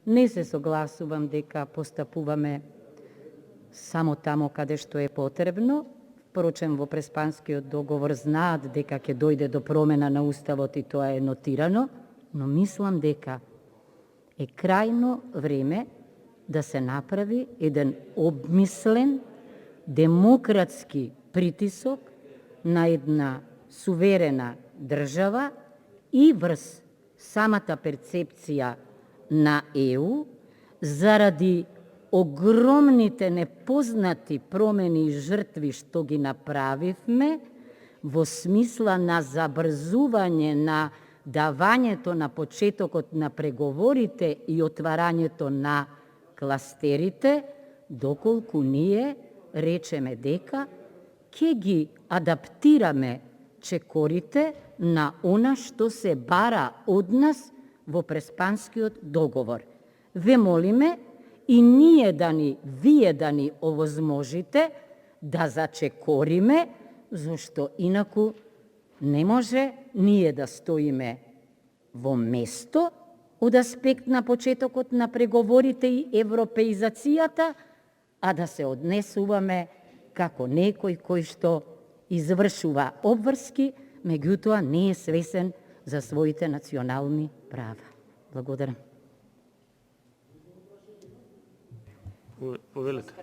Не се согласувам дека постапуваме само тамо каде што е потребно. Впрочем, во Преспанскиот договор знаат дека ќе дојде до промена на Уставот и тоа е нотирано, но мислам дека е крајно време да се направи еден обмислен, демократски притисок на една суверена држава и врз самата перцепција на ЕУ заради огромните непознати промени и жртви што ги направивме во смисла на забрзување на давањето на почетокот на преговорите и отварањето на кластерите, доколку ние речеме дека ќе ги адаптираме чекорите на она што се бара од нас во Преспанскиот договор. Ве молиме и вие да ни овозможите да зачекориме, зашто инаку не може ние да стоиме во место од аспект на почетокот на преговорите и европеизацијата, а да се однесуваме како некој кој што извршува обврски, меѓутоа не е свесен за своите национални права. Благодарам. Повелете.